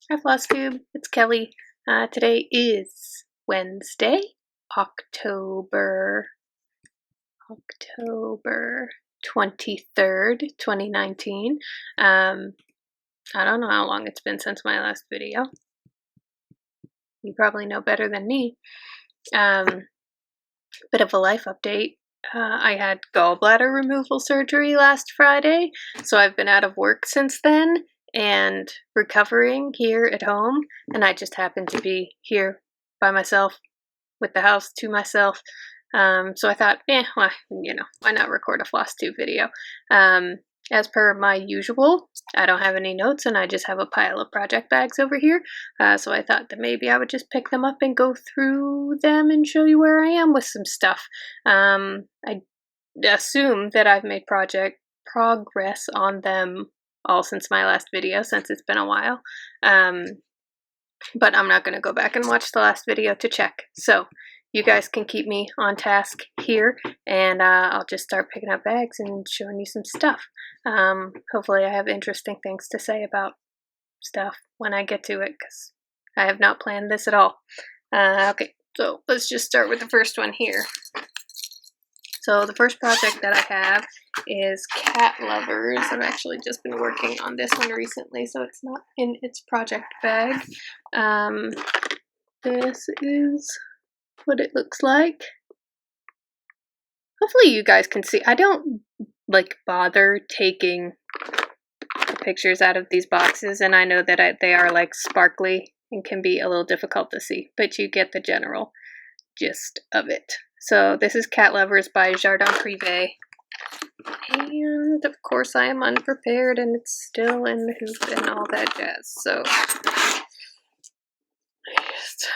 Hi Flosstube, it's Kelly. Today is Wednesday, October 23rd, 2019. I don't know how long it's been since my last video. You probably know better than me. Bit of a life update. I had gallbladder removal surgery last Friday, so I've been out of work since then and recovering here at home, and I just happened to be here by myself with the house to myself. So I thought, well, why not record a Flosstube video? As per my usual, I don't have any notes and I just have a pile of project bags over here. So I thought that maybe I would just pick them up and go through them and show you where I am with some stuff. I assume that I've made progress on them all since my last video, since it's been a while. But I'm not going to go back and watch the last video to check. So you guys can keep me on task here, and I'll just start picking up bags and showing you some stuff. Hopefully I have interesting things to say about stuff when I get to it, because I have not planned this at all. Okay, so let's just start with the first one here. So the first project that I have is Cat Lovers. I've actually just been working on this one recently, so it's not in its project bag. This is what it looks like. Hopefully you guys can see. I don't bother taking the pictures out of these boxes, and I know that they are sparkly and can be a little difficult to see, but you get the general gist of it. So this is Cat Lovers by Jardin Privé, and of course I am unprepared and it's still in the hoop and all that jazz, so I just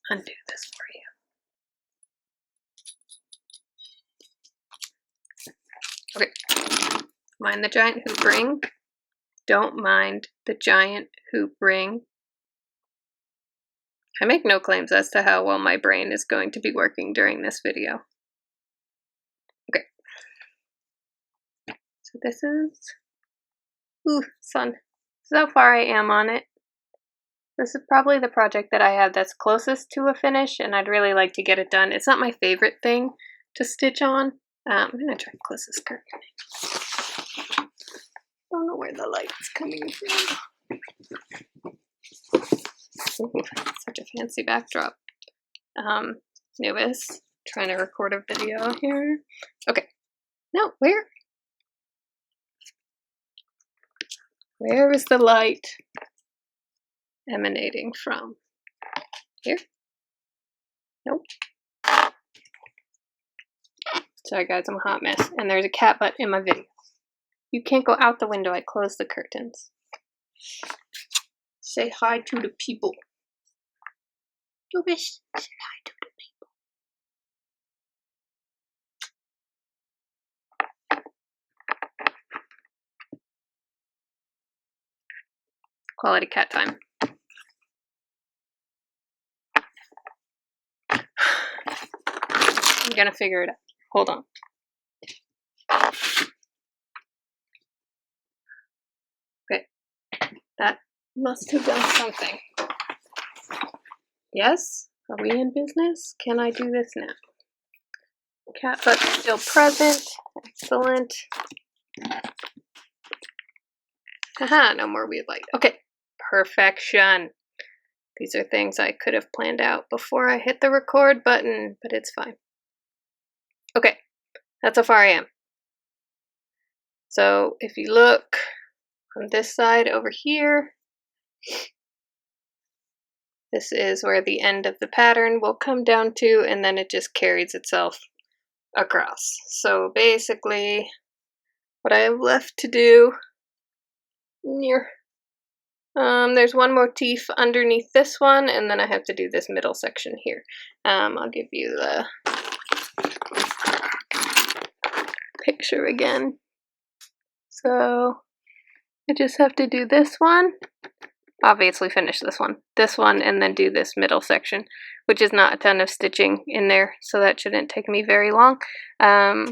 undo this for you. Okay, mind the giant hoop ring. Don't mind the giant hoop ring. I make no claims as to how well my brain is going to be working during this video. Okay. So this is, sun. This is how far I am on it. This is probably the project that I have that's closest to a finish, and I'd really like to get it done. It's not my favorite thing to stitch on. I'm gonna try to close this curtain. Don't know where the light's coming from. Ooh, such a fancy backdrop. Newest, trying to record a video here. Okay, no, where is the light emanating from? Here? Nope. Sorry guys, I'm a hot mess, and there's a cat butt in my video. You can't go out the window, I closed the curtains. Say hi to the people. Say hi to the people. Quality cat time. I'm gonna figure it out. Hold on. Okay. That must have done something. Yes? Are we in business? Can I do this now? Cat butt still present. Excellent. Haha, no more weird light. Okay. Perfection. These are things I could have planned out before I hit the record button, but it's fine. Okay. That's how far I am. So if you look on this side over here, this is where the end of the pattern will come down to, and then it just carries itself across. So basically, what I have left to do here, there's one motif underneath this one, and then I have to do this middle section here. I'll give you the picture again. So I just have to do this one, obviously finish this one, and then do this middle section, which is not a ton of stitching in there, so that shouldn't take me very long. I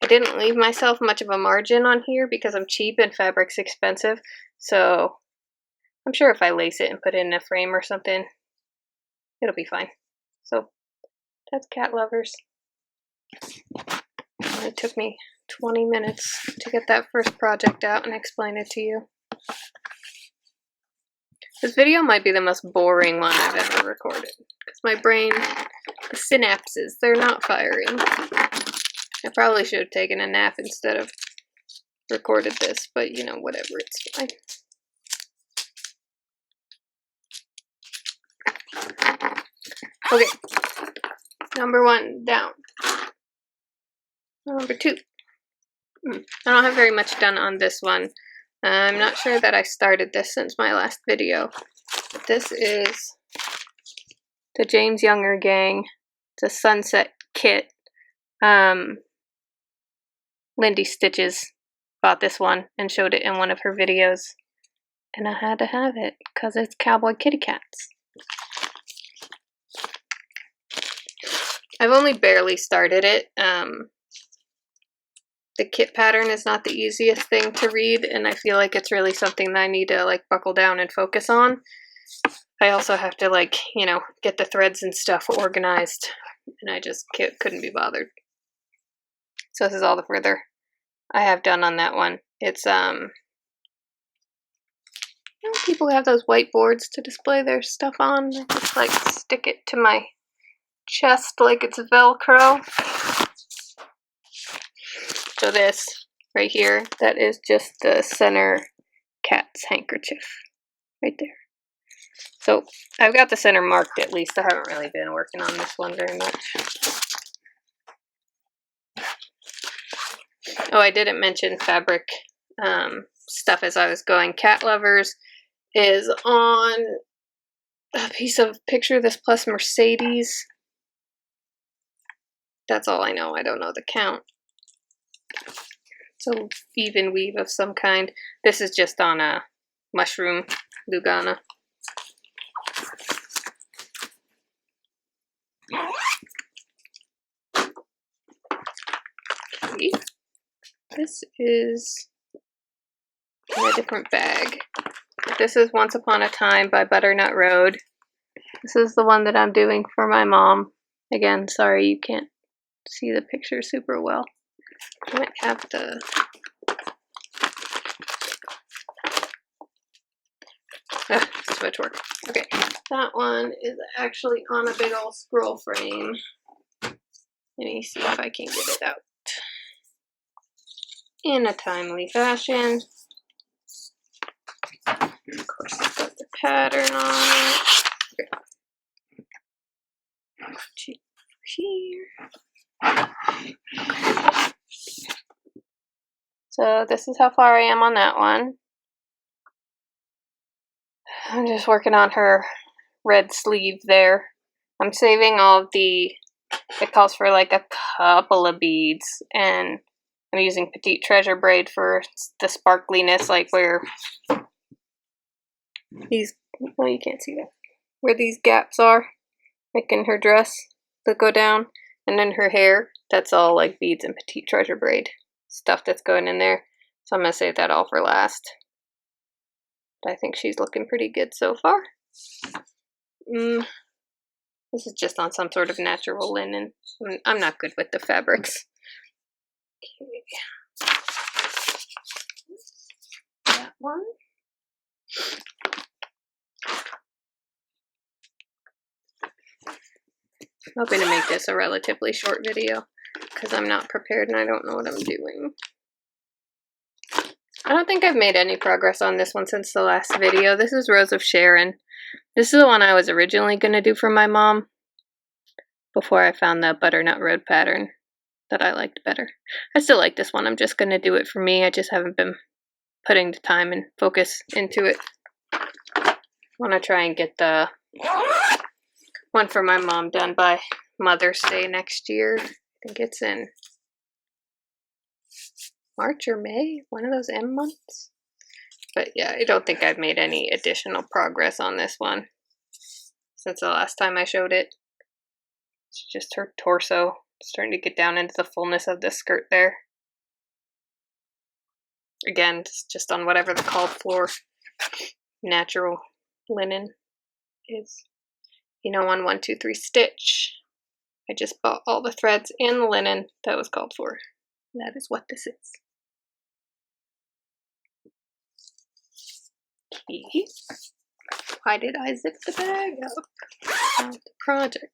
didn't leave myself much of a margin on here because I'm cheap and fabric's expensive, so I'm sure if I lace it and put it in a frame or something, it'll be fine. So that's cat lovers. And it took me 20 minutes to get that first project out and explain it to you. This video might be the most boring one I've ever recorded, because my brain, the synapses, they're not firing. I probably should have taken a nap instead of recorded this, but you know, whatever, it's fine. Okay, number 1 down. Number 2. I don't have very much done on this one. I'm not sure that I started this since my last video. But this is the James Younger Gang. It's a sunset kit. Lindy Stitches bought this one and showed it in one of her videos. And I had to have it because it's cowboy kitty cats. I've only barely started it. The kit pattern is not the easiest thing to read, and I feel like it's really something that I need to like buckle down and focus on. I also have to like, you know, get the threads and stuff organized, and I just couldn't be bothered. So this is all the further I have done on that one. It's, you know, people have those whiteboards to display their stuff on. I just like stick it to my chest like it's Velcro. So this right here, that is just the center cat's handkerchief right there. So I've got the center marked at least. I haven't really been working on this one very much. Oh, I didn't mention fabric stuff as I was going. Cat Lovers is on a piece of Picture This Plus Mercedes. That's all I know. I don't know the count. So even weave of some kind. This is just on a mushroom Lugana. Okay. This is in a different bag. This is Once Upon a Time by Butternut Road. This is the one that I'm doing for my mom. Again, sorry you can't see the picture super well. I might have to too much work. Okay, that one is actually on a big old scroll frame. Let me see if I can get it out in a timely fashion. Of course, it's got the pattern on it. Okay. Here. So this is how far I am on that one. I'm just working on her red sleeve there. I'm saving all of the, it calls for like a couple of beads, and I'm using Petite Treasure braid for the sparkliness, like where these, well, you can't see that, where these gaps are, like in her dress that go down, and then her hair, that's all like beads and Petite Treasure braid stuff that's going in there. So I'm going to save that all for last. But I think she's looking pretty good so far. This is just on some sort of natural linen. I'm not good with the fabrics. Okay. That one. I'm hoping to make this a relatively short video because I'm not prepared and I don't know what I'm doing. I don't think I've made any progress on this one since the last video. This is Rose of Sharon. This is the one I was originally going to do for my mom before I found the Butternut Road pattern that I liked better. I still like this one. I'm just going to do it for me. I just haven't been putting the time and focus into it. I want to try and get the one for my mom done by Mother's Day next year. I think it's in March or May, one of those M months. But yeah, I don't think I've made any additional progress on this one since the last time I showed it. It's just her torso, starting to get down into the fullness of the skirt there. Again, just on whatever the called for natural linen is, you know, on 1, 2, 3 stitch. I just bought all the threads and the linen that was called for. That is what this is. Okay. Why did I zip the bag up? The project.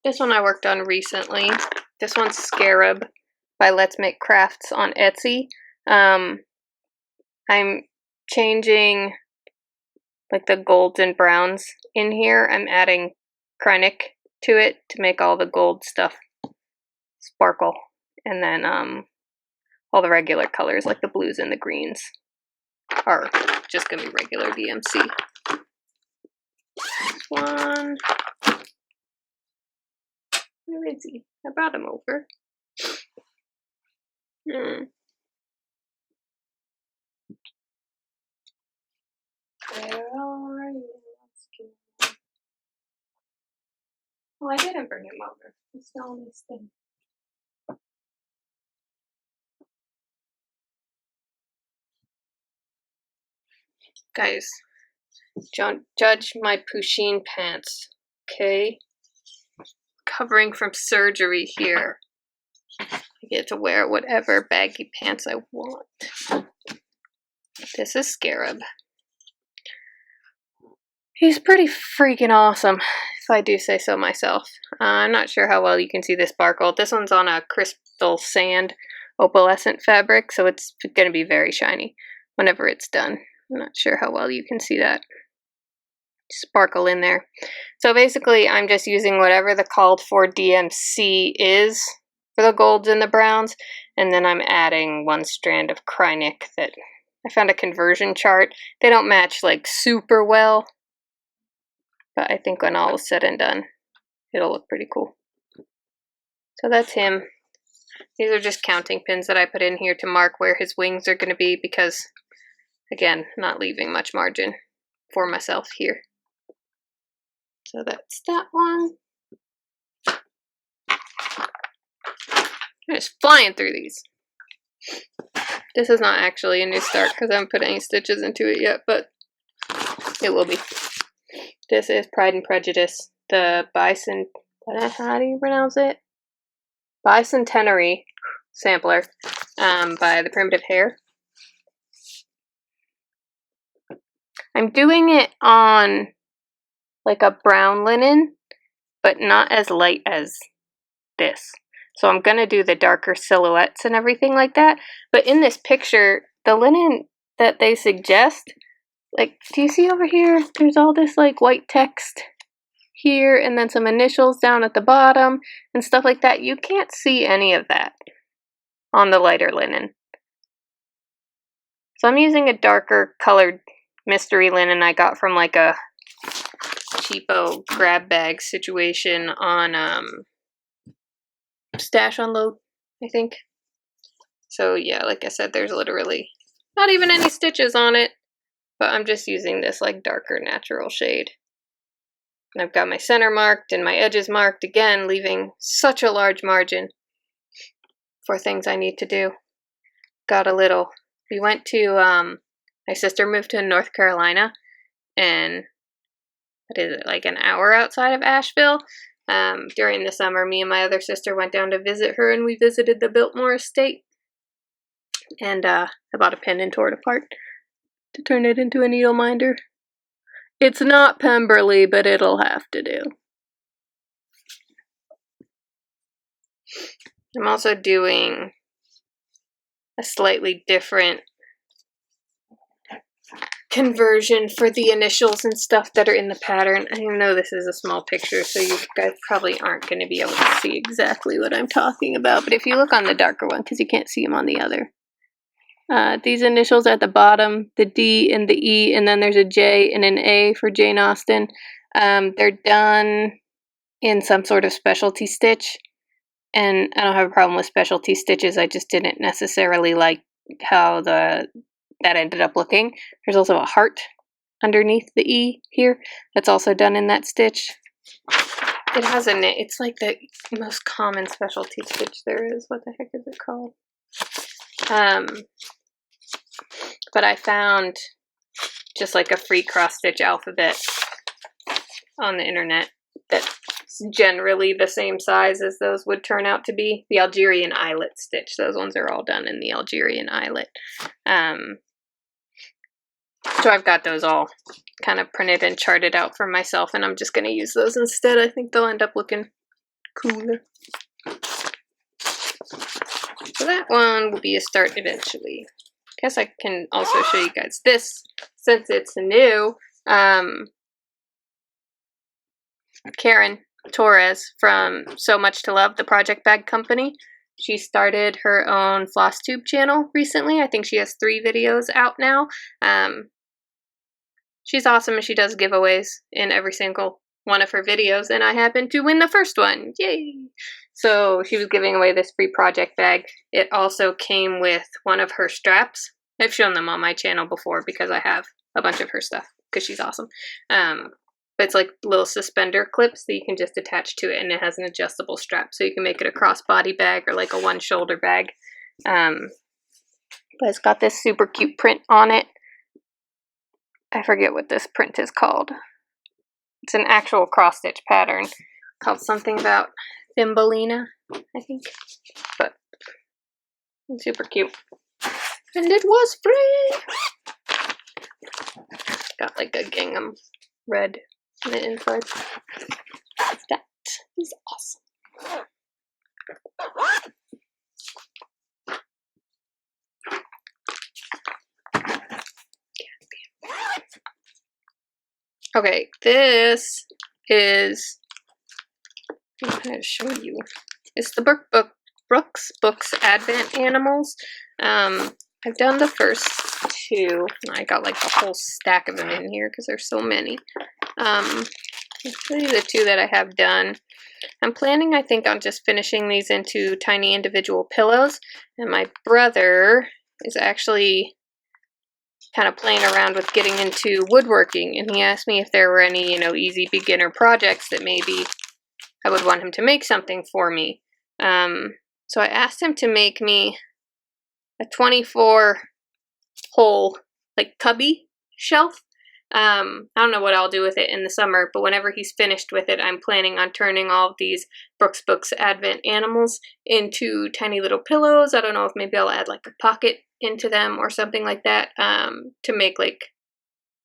This one I worked on recently. This one's Scarab by Let's Make Crafts on Etsy. I'm changing like the golds and browns in here. I'm adding Krynic to it to make all the gold stuff sparkle. And then all the regular colors like the blues and the greens are just going to be regular DMC. This one. Where is he? I brought him over. Where are you? Oh, I didn't bring him over. He's still on this thing. Guys, don't judge my Pusheen pants, okay? Covering from surgery here. I get to wear whatever baggy pants I want. This is Scarab. He's pretty freaking awesome, if I do say so myself. I'm not sure how well you can see the sparkle. This one's on a crystal sand opalescent fabric, so it's going to be very shiny whenever it's done. I'm not sure how well you can see that sparkle in there. So basically, I'm just using whatever the called for DMC is for the golds and the browns, and then I'm adding one strand of Krynic that I found a conversion chart. They don't match like super well, but I think when all is said and done, it'll look pretty cool. So that's him. These are just counting pins that I put in here to mark where his wings are going to be because, again, not leaving much margin for myself here. So that's that one. I'm just flying through these. This is not actually a new start because I haven't put any stitches into it yet, but it will be. This is Pride and Prejudice, the how do you pronounce it? Bicentenary sampler by The Primitive Hare. I'm doing it on like a brown linen, but not as light as this. So I'm going to do the darker silhouettes and everything like that. But in this picture, the linen that they suggest, like, do you see over here? There's all this like white text here and then some initials down at the bottom and stuff like that. You can't see any of that on the lighter linen. So I'm using a darker colored mystery linen I got from like a cheapo grab bag situation on Stash Unload, I think. So yeah, like I said, there's literally not even any stitches on it, but I'm just using this like darker natural shade. And I've got my center marked and my edges marked, again, leaving such a large margin for things I need to do. Got a little, we went to, my sister moved to North Carolina, and what is it, like an hour outside of Asheville. During the summer, me and my other sister went down to visit her, and we visited the Biltmore estate. And I bought a pin and tore it apart to turn it into a needle minder. It's not Pemberley, but it'll have to do. I'm also doing a slightly different conversion for the initials and stuff that are in the pattern. I know this is a small picture, so you guys probably aren't going to be able to see exactly what I'm talking about, but if you look on the darker one, because you can't see them on the other, these initials at the bottom, the D and the E, and then there's a J and an A for Jane Austen. They're done in some sort of specialty stitch, and I don't have a problem with specialty stitches. I just didn't necessarily like how that ended up looking. There's also a heart underneath the E here. That's also done in that stitch. It has a name. It's like the most common specialty stitch there is. What the heck is it called? But I found just like a free cross stitch alphabet on the internet that's generally the same size as those would turn out to be. The Algerian eyelet stitch. Those ones are all done in the Algerian eyelet. So I've got those all kind of printed and charted out for myself, and I'm just going to use those instead. I think they'll end up looking cooler. So that one will be a start eventually. Guess I can also show you guys this, since it's new. Karen Torres from So Much to Love, the Project Bag Company. She started her own Flosstube channel recently. I think she has 3 videos out now. She's awesome, and she does giveaways in every single one of her videos, and I happened to win the first one. Yay! So she was giving away this free project bag. It also came with one of her straps. I've shown them on my channel before because I have a bunch of her stuff because she's awesome. But it's like little suspender clips that you can just attach to it, and it has an adjustable strap, so you can make it a crossbody bag or like a one shoulder bag. But it's got this super cute print on it. I forget what this print is called. It's an actual cross stitch pattern called something about Thumbelina, I think. But it's super cute. And it was free! Got like a gingham red on the inside. That is awesome. Okay, this is, I'm going to show you. It's the Brooks Books Advent Animals. I've done the first 2. I got like a whole stack of them in here because there's so many. I'll show you the 2 that I have done. I'm planning, I think, on just finishing these into tiny individual pillows. And my brother is actually kind of playing around with getting into woodworking, and he asked me if there were any, easy beginner projects that maybe I would want him to make something for me. So I asked him to make me a 24-hole like cubby shelf. I don't know what I'll do with it in the summer, but whenever he's finished with it, I'm planning on turning all of these Brooks Books Advent Animals into tiny little pillows. I don't know if maybe I'll add like a pocket into them or something like that, to make like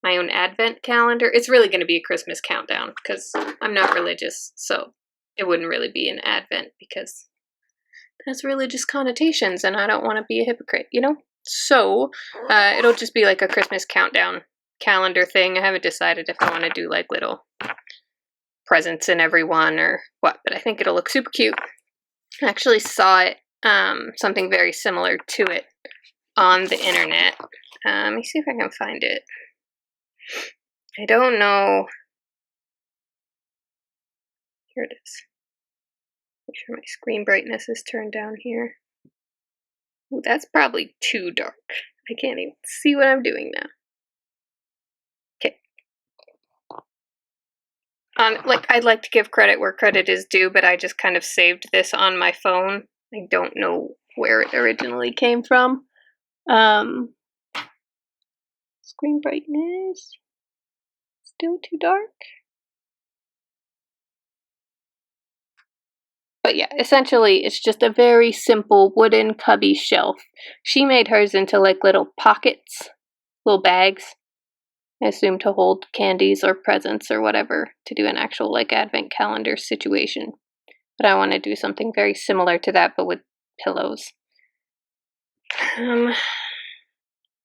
my own Advent calendar. It's really going to be a Christmas countdown because I'm not religious, so it wouldn't really be an Advent because that's religious connotations, and I don't want to be a hypocrite, So it'll just be like a Christmas countdown calendar thing. I haven't decided if I want to do like little presents in every one or what, but I think it'll look super cute. I actually saw it, something very similar to it on the internet. Let me see if I can find it. I don't know. Here it is. Make sure my screen brightness is turned down here. Ooh, that's probably too dark. I can't even see what I'm doing now. Okay. I'd like to give credit where credit is due, but I just kind of saved this on my phone. I don't know where it originally came from. Screen brightness. Still too dark. But yeah, essentially it's just a very simple wooden cubby shelf. She made hers into like little pockets, little bags, I assume to hold candies or presents or whatever, to do an actual like advent calendar situation. But I want to do something very similar to that, but with pillows.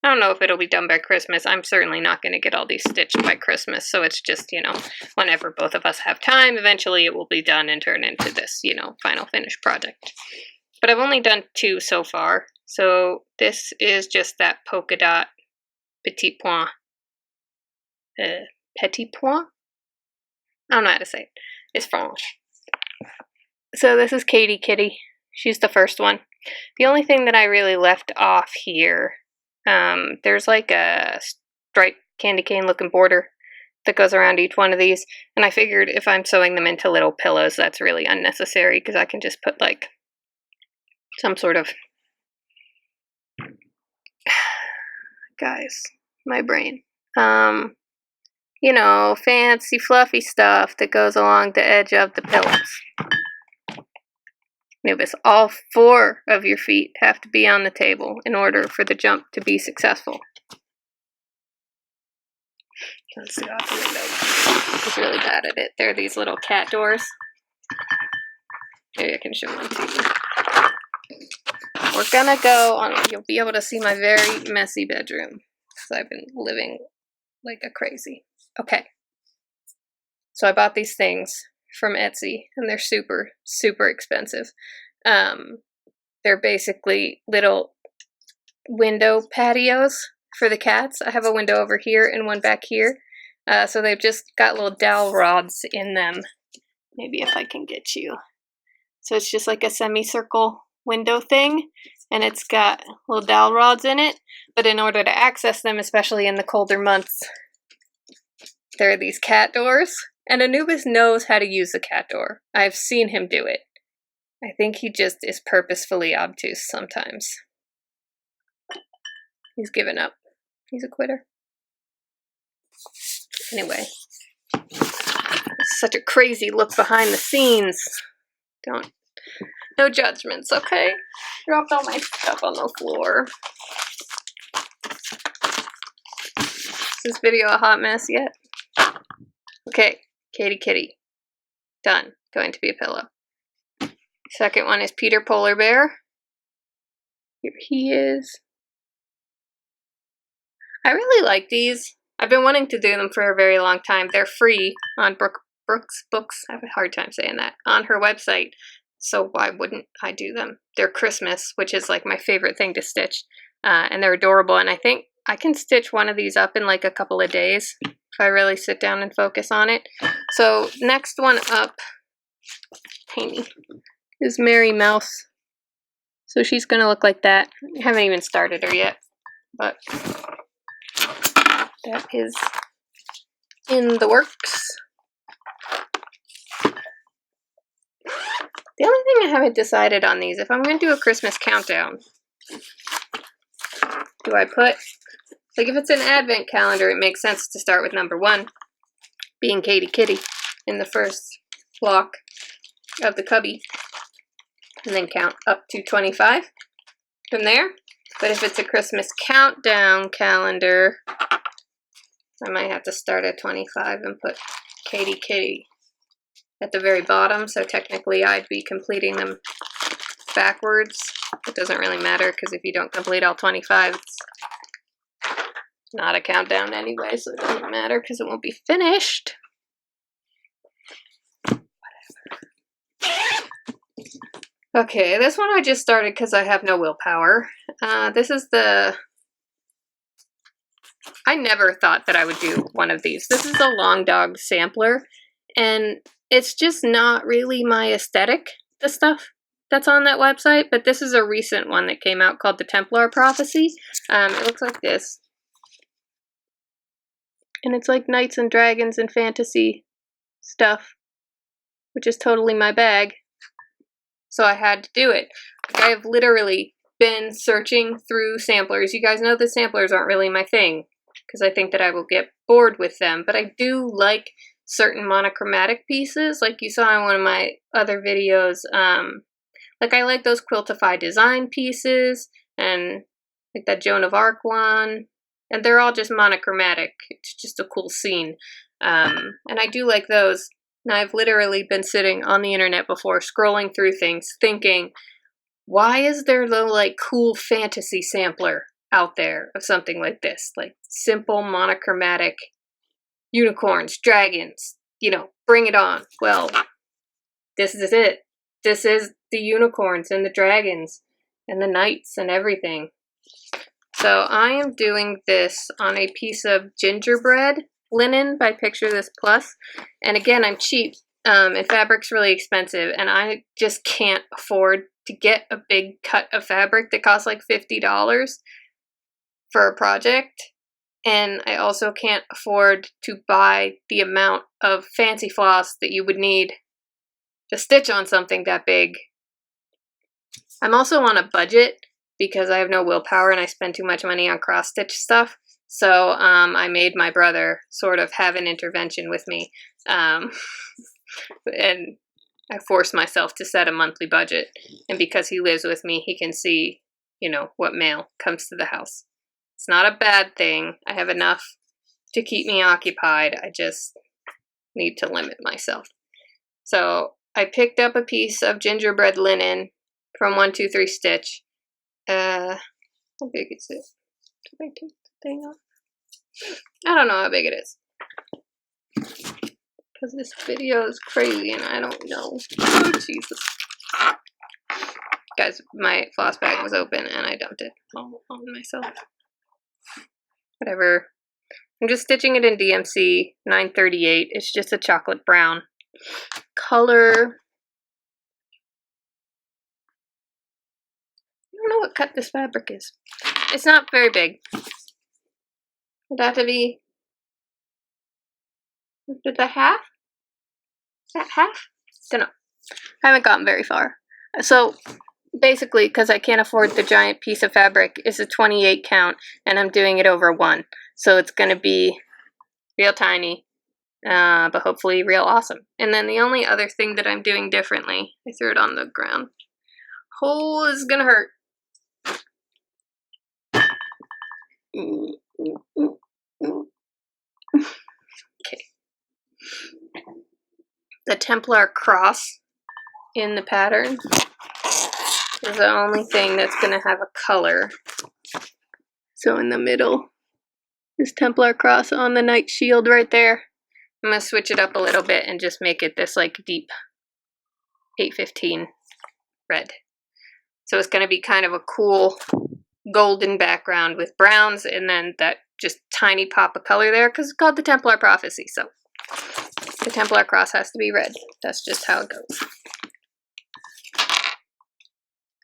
I don't know if it'll be done by Christmas. I'm certainly not going to get all these stitched by Christmas, so it's just, whenever both of us have time, eventually it will be done and turn into this, final finished project. But I've only done 2 so far, so this is just that polka dot petit point. Petit point? I don't know how to say it. It's French. So this is Katie Kitty. She's the first one. The only thing that I really left off here, there's like a striped candy cane looking border that goes around each one of these. And I figured if I'm sewing them into little pillows, that's really unnecessary because I can just put like some sort of, guys, my brain, you know, fancy fluffy stuff that goes along the edge of the pillows. Nubis, all 4 of your feet have to be on the table in order for the jump to be successful. Let's see out the window. He's really bad at it. There are these little cat doors. Maybe I can show one to you. We're gonna go on, you'll be able to see my very messy bedroom because I've been living like a crazy. Okay. So I bought these things from Etsy and they're super, super expensive. They're basically little window patios for the cats. I have a window over here and one back here. So they've just got little dowel rods in them. Maybe if I can get you. So it's just like a semicircle window thing, and it's got little dowel rods in it. But in order to access them, especially in the colder months, there are these cat doors. And Anubis knows how to use the cat door. I've seen him do it. I think he just is purposefully obtuse sometimes. He's given up. He's a quitter. Anyway, it's such a crazy look behind the scenes. No judgments, okay? Dropped all my stuff on the floor. Is this video a hot mess yet? Okay, Katie Kitty. Done. Going to be a pillow. Second one is Peter Polar Bear. Here he is. I really like these. I've been wanting to do them for a very long time. They're free on Brooks Books. I have a hard time saying that. On her website. So why wouldn't I do them? They're Christmas, which is like my favorite thing to stitch. And they're adorable. And I think I can stitch one of these up in like a couple of days if I really sit down and focus on it. So next one up, tiny, is Mary Mouse. So she's going to look like that. I haven't even started her yet. But that is in the works. The only thing I haven't decided on these, if I'm going to do a Christmas countdown, do I put, like if it's an advent calendar, it makes sense to start with number 1, being Katie Kitty in the first block of the cubby, and then count up to 25 from there. But if it's a Christmas countdown calendar, I might have to start at 25 and put Katie Kitty at the very bottom, so technically I'd be completing them backwards. It doesn't really matter, because if you don't complete all 25, it's not a countdown anyway, so it doesn't matter, because it won't be finished. Whatever. Okay, this one I just started because I have no willpower. This is the... I never thought that I would do one of these. This is a Long Dog sampler, and it's just not really my aesthetic, the stuff that's on that website, but this is a recent one that came out called The Templar Prophecy. It looks like this. And it's like knights and dragons and fantasy stuff, which is totally my bag. So I had to do it. I have literally been searching through samplers. You guys know the samplers aren't really my thing, because I think that I will get bored with them, but I do like certain monochromatic pieces, like you saw in one of my other videos. Like I like those Quiltify design pieces, and like that Joan of Arc one, and they're all just monochromatic. It's just a cool scene, and I do like those. Now I've literally been sitting on the internet before, scrolling through things, thinking, why is there no like cool fantasy sampler out there of something like this, like simple monochromatic unicorns, dragons, you know, bring it on. Well, this is it. This is the unicorns and the dragons and the knights and everything. So I am doing this on a piece of gingerbread linen by Picture This Plus. And again, I'm cheap, and fabric's really expensive, and I just can't afford to get a big cut of fabric that costs like $50 for a project. and I also can't afford to buy the amount of fancy floss that you would need to stitch on something that big. I'm also on a budget because I have no willpower and I spend too much money on cross-stitch stuff. So I made my brother sort of have an intervention with me. And I forced myself to set a monthly budget. And because he lives with me, he can see, you know, what mail comes to the house. It's not a bad thing. I have enough to keep me occupied. I just need to limit myself. So I picked up a piece of gingerbread linen from 123 Stitch. How big is it? Did I take the thing off? I don't know how big it is. Because this video is crazy and I don't know. Oh, Jesus. Guys, my floss bag was open and I dumped it all on myself. Whatever. I'm just stitching it in DMC 938. It's just a chocolate brown color. I don't know what cut this fabric is. It's not very big. Would that have to be... Is that half? Is that half? Don't know. I haven't gotten very far. So basically, because I can't afford the giant piece of fabric, it's a 28 count, and I'm doing it over 1. So it's going to be real tiny, but hopefully real awesome. And then the only other thing that I'm doing differently, I threw it on the ground. Oh, this is going to hurt. Okay. The Templar cross in the pattern is the only thing that's going to have a color. So in the middle is Templar cross on the knight shield right there. I'm going to switch it up a little bit and just make it this like deep 815 red. So it's going to be kind of a cool golden background with browns and then that just tiny pop of color there because it's called the Templar Prophecy. So the Templar cross has to be red. That's just how it goes.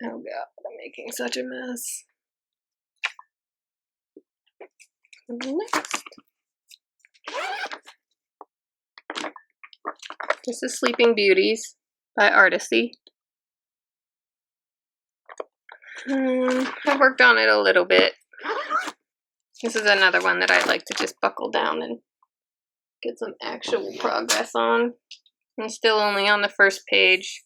Oh god, I'm making such a mess. Next. This is Sleeping Beauties by Artisy. I've worked on it a little bit. This is another one that I'd like to just buckle down and get some actual progress on. I'm still only on the first page,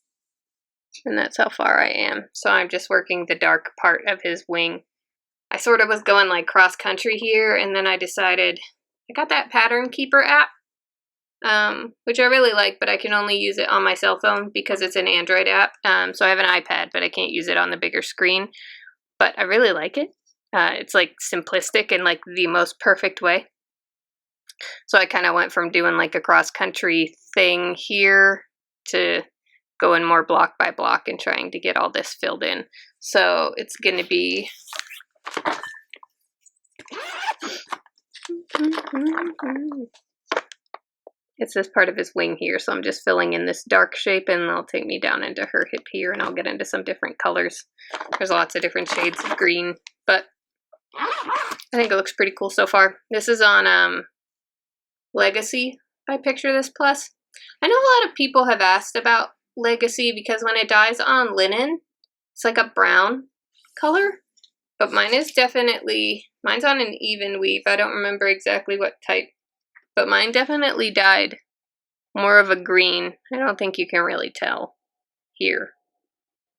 and that's how far I am. So I'm just working the dark part of his wing. I sort of was going like cross country here, and then I decided, I got that Pattern Keeper app, which I really like, but I can only use it on my cell phone because it's an Android app. So I have an iPad, but I can't use it on the bigger screen. But I really like it. It's like simplistic in like the most perfect way. So I kind of went from doing like a cross country thing here to going more block by block and trying to get all this filled in. So it's going to be... It's this part of his wing here, so I'm just filling in this dark shape and it'll take me down into her hip here and I'll get into some different colors. There's lots of different shades of green, but I think it looks pretty cool so far. This is on Legacy by Picture This Plus. I know a lot of people have asked about Legacy because when it dyes on linen, it's like a brown color, but mine is definitely, mine's on an even weave. I don't remember exactly what type, but mine definitely dyed more of a green. I don't think you can really tell here,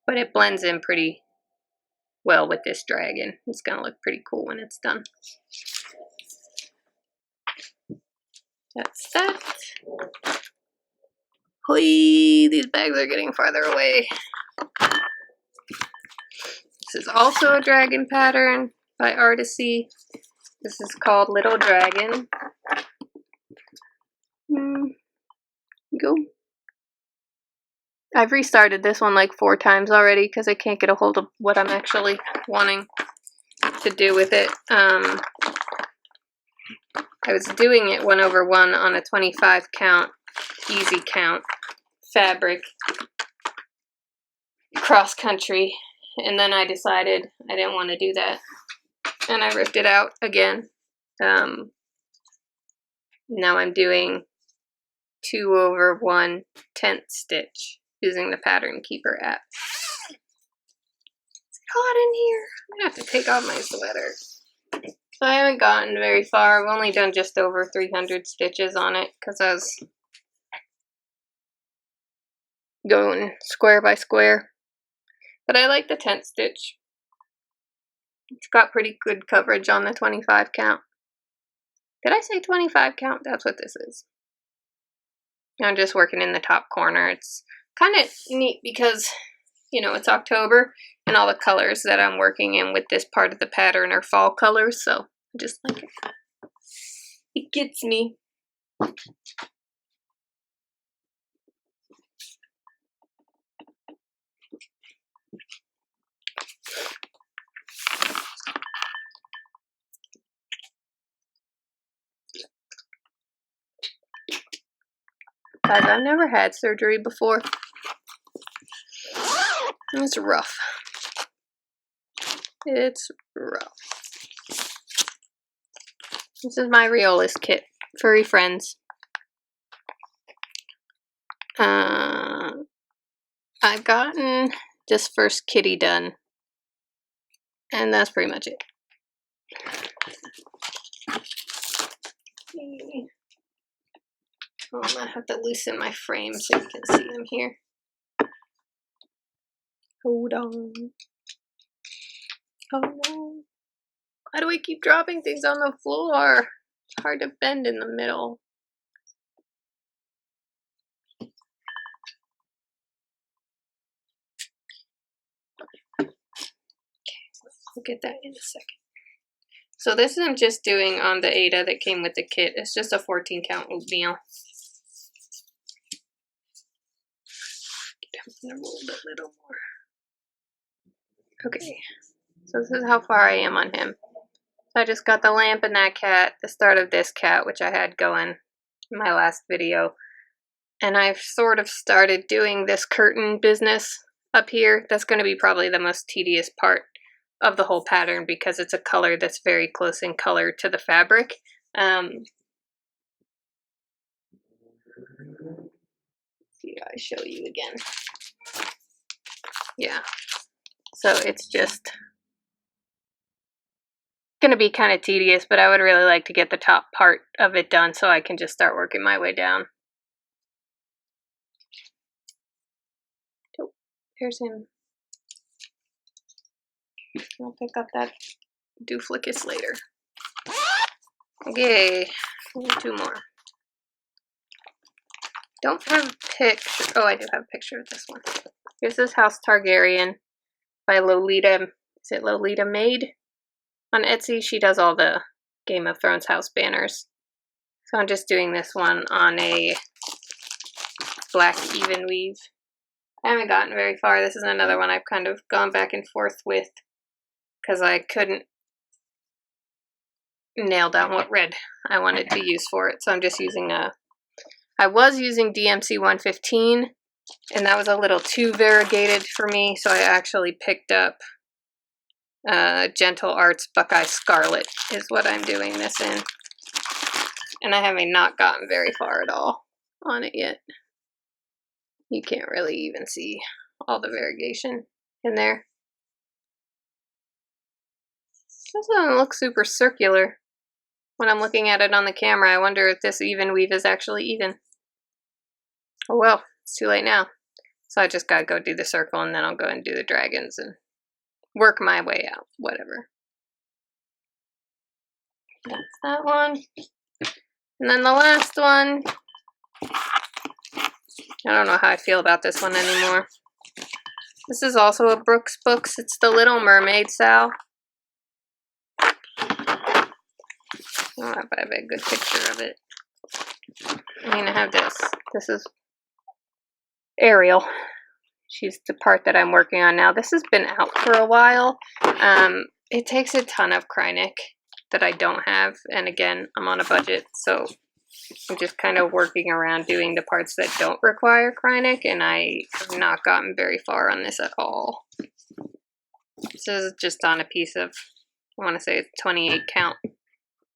but it blends in pretty well with this dragon. It's gonna look pretty cool when it's done. That's that. Hoi! These bags are getting farther away. This is also a dragon pattern by Artisy. This is called Little Dragon. Go. I've restarted this one like 4 times already because I can't get a hold of what I'm actually wanting to do with it. I was doing it 1/1 on a 25 count, easy count fabric cross country, and then I decided I didn't want to do that, and I ripped it out again Now I'm doing 2/1 10th stitch using the Pattern Keeper app. It's hot in here. I'm gonna have to take off my sweater. So I haven't gotten very far. I've only done just over 300 stitches on it because I was going square by square. But I like the 10th stitch. It's got pretty good coverage on the 25 count. Did I say 25 count? That's what this is. I'm just working in the top corner. It's kind of neat because, you know, it's October and all the colors that I'm working in with this part of the pattern are fall colors, so I just like it. It gets me. Guys, I've never had surgery before. It's rough. It's rough. This is my Riolis kit. Furry Friends. I've gotten this first kitty done. And that's pretty much it. Oh, I'm gonna have to loosen my frame so you can see them here. Hold on. Oh no. Why do I keep dropping things on the floor? It's hard to bend in the middle. Okay, I'll get that in a second. So this I'm just doing on the Ada that came with the kit. It's just a 14 count oatmeal. I'm gonna roll it a little more. Okay, so this is how far I am on him. So I just got the lamp and that cat, the start of this cat, which I had going in my last video. And I've sort of started doing this curtain business up here. That's going to be probably the most tedious part of the whole pattern because it's a color that's very close in color to the fabric. See, I show you again. Yeah, so it's just gonna be kind of tedious, but I would really like to get the top part of it done so I can just start working my way down. Oh, there's him. I'll pick up that dooflicus later. Okay, 2 more. Don't have a picture. Oh, I do have a picture of this one. Here's this House Targaryen by Lolita. Is it Lolita Maid? On Etsy, she does all the Game of Thrones house banners. So I'm just doing this one on a black even weave. I haven't gotten very far. This is another one I've kind of gone back and forth with because I couldn't nail down what red I wanted to use for it. So I'm just using I was using DMC 115 and that was a little too variegated for me. So I actually picked up Gentle Arts Buckeye Scarlet is what I'm doing this in. And I haven't not gotten very far at all on it yet. You can't really even see all the variegation in there. This doesn't look super circular. When I'm looking at it on the camera, I wonder if this even weave is actually even. Oh well, it's too late now. So I just gotta go do the circle and then I'll go and do the dragons and work my way out, whatever. That's that one. And then the last one, I don't know how I feel about this one anymore. This is also a Brooks Books. It's the Little Mermaid Sal. I don't know if I have a good picture of it. I mean, I have this. This is Ariel. She's the part that I'm working on now. This has been out for a while. It takes a ton of Krynic that I don't have. And again, I'm on a budget, so I'm just kind of working around doing the parts that don't require Krynic, and I have not gotten very far on this at all. This is just on a piece of, I want to say it's 28 count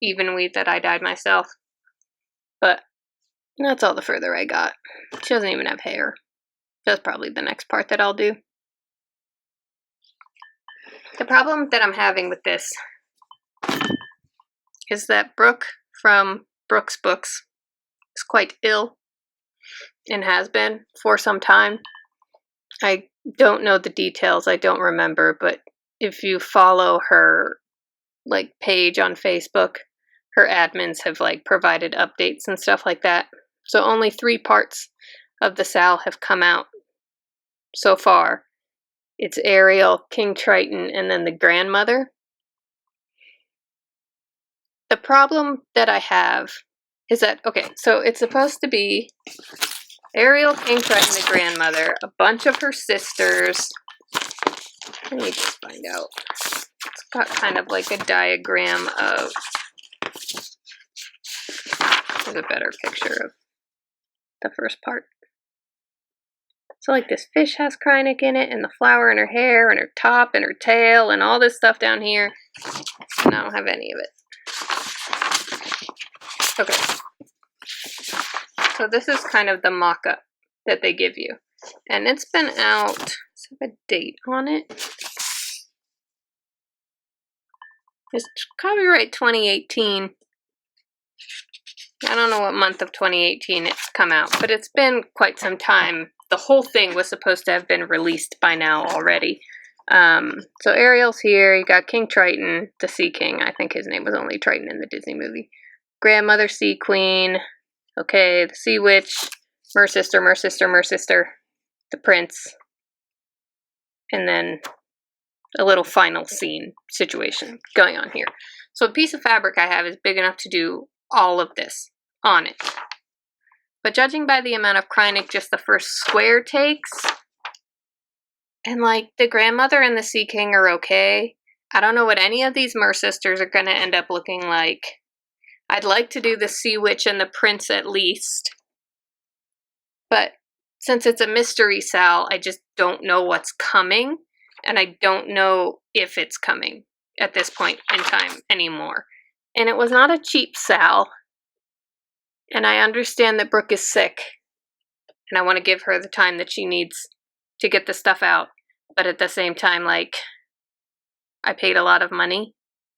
even wheat that I dyed myself. But that's all the further I got. She doesn't even have hair. That's probably the next part that I'll do. The problem that I'm having with this is that Brooke from Brooke's Books is quite ill and has been for some time. I don't know the details, I don't remember, but if you follow her page on Facebook, her admins have provided updates and stuff like that. So only 3 parts of the Sal have come out so far. It's Ariel, King Triton, and then the grandmother. The problem that I have is that, okay, so it's supposed to be Ariel, King Triton, the grandmother, a bunch of her sisters. Let me just find out. It's got kind of like a diagram of, there's a better picture of the first part. So this fish has Krynic in it, and the flower in her hair, and her top, and her tail, and all this stuff down here. And I don't have any of it. Okay. So this is kind of the mock-up that they give you. And it's been out, does it have a date on it? It's copyright 2018. I don't know what month of 2018 it's come out, but it's been quite some time. The whole thing was supposed to have been released by now already. So Ariel's here. You got King Triton, the Sea King. I think his name was only Triton in the Disney movie. Grandmother Sea Queen. Okay, the Sea Witch. Mersister, Mersister, Mersister. The Prince. And then a little final scene situation going on here. So a piece of fabric I have is big enough to do all of this on it. But judging by the amount of Krynic just the first square takes, and the grandmother and the Sea King are okay, I don't know what any of these Mersisters are going to end up looking like. I'd like to do the Sea Witch and the Prince at least. But since it's a mystery Sal, I just don't know what's coming. And I don't know if it's coming at this point in time anymore. And it was not a cheap Sal. And I understand that Brooke is sick. And I want to give her the time that she needs to get the stuff out. But at the same time, I paid a lot of money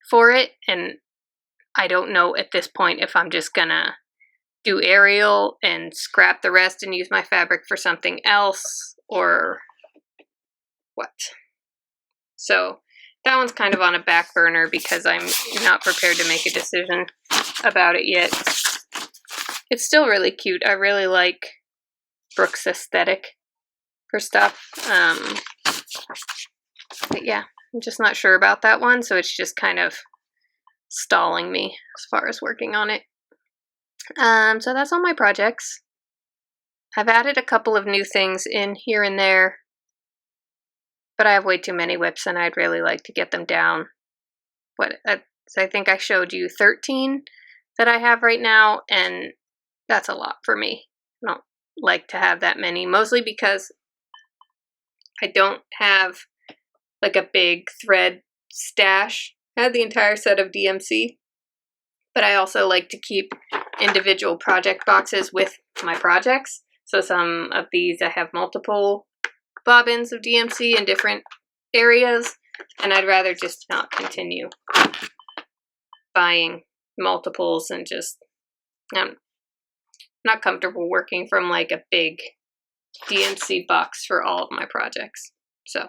for it. And I don't know at this point if I'm just gonna do Ariel and scrap the rest and use my fabric for something else. Or what. So that one's kind of on a back burner because I'm not prepared to make a decision about it yet. It's still really cute. I really like Brooke's aesthetic for stuff. But yeah, I'm just not sure about that one, so it's just kind of stalling me as far as working on it. So that's all my projects. I've added a couple of new things in here and there, but I have way too many whips and I'd really like to get them down. I think I showed you 13 that I have right now, and that's a lot for me. I don't like to have that many, mostly because I don't have a big thread stash. I have the entire set of DMC, but I also like to keep individual project boxes with my projects. So some of these I have multiple bobbins of DMC in different areas, and I'd rather just not continue buying multiples and just, I'm not comfortable working from a big DMC box for all of my projects. So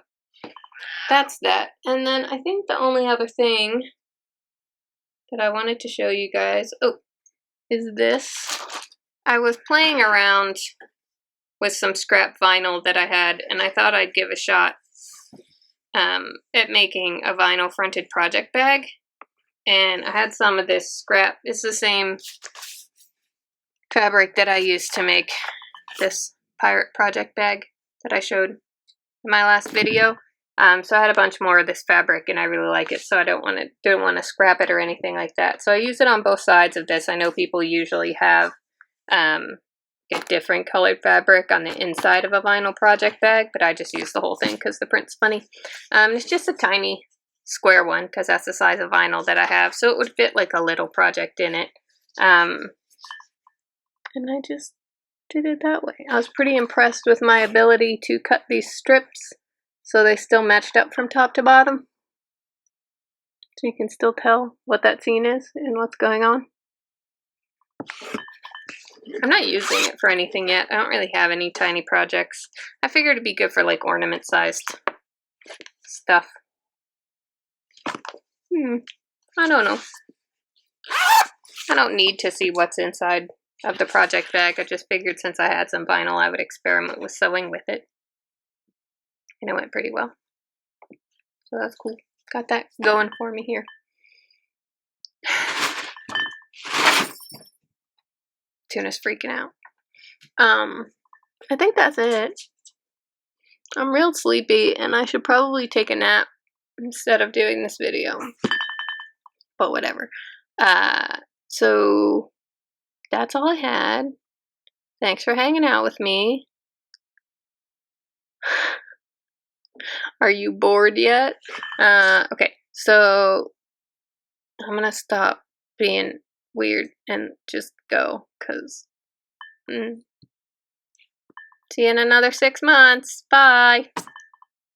that's that. And then I think the only other thing that I wanted to show you guys, is this. I was playing around with some scrap vinyl that I had, and I thought I'd give a shot at making a vinyl fronted project bag. And I had some of this scrap. It's the same fabric that I used to make this pirate project bag that I showed in my last video. So I had a bunch more of this fabric and I really like it, so I don't want to scrap it or anything like that. So I use it on both sides of this. I know people usually have a different colored fabric on the inside of a vinyl project bag, but I just use the whole thing because the print's funny. It's just a tiny square one because that's the size of vinyl that I have, so it would fit like a little project in it. And I just did it that way. I was pretty impressed with my ability to cut these strips so they still matched up from top to bottom. So you can still tell what that scene is and what's going on. I'm not using it for anything yet. I don't really have any tiny projects. I figured it'd be good for like ornament sized stuff. I don't know. I don't need to see what's inside of the project bag. I just figured since I had some vinyl, I would experiment with sewing with it. And it went pretty well. So that's cool. Got that going for me here. Tuna's freaking out. I think that's it. I'm real sleepy and I should probably take a nap instead of doing this video. But whatever. So that's all I had. Thanks for hanging out with me. Are you bored yet? Okay, so I'm gonna stop being weird and just go, cause see you in another 6 months. Bye.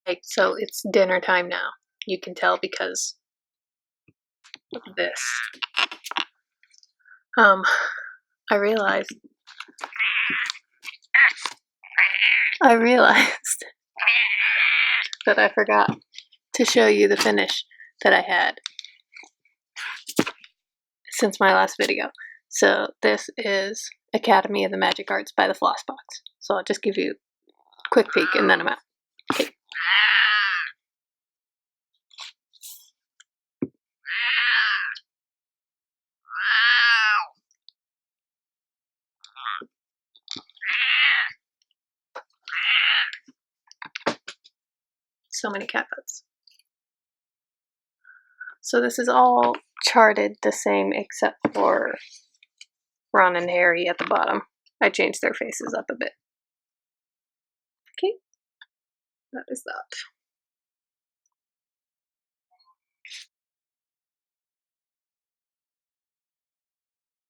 Okay, so it's dinner time now. You can tell because of this. I realized that I forgot to show you the finish that I had since my last video. So this is Academy of the Magic Arts by the Floss Box. So I'll just give you a quick peek and then I'm out. Okay. So many cat butts. So this is all charted the same except for Ron and Harry at the bottom. I changed their faces up a bit. Okay, that is that.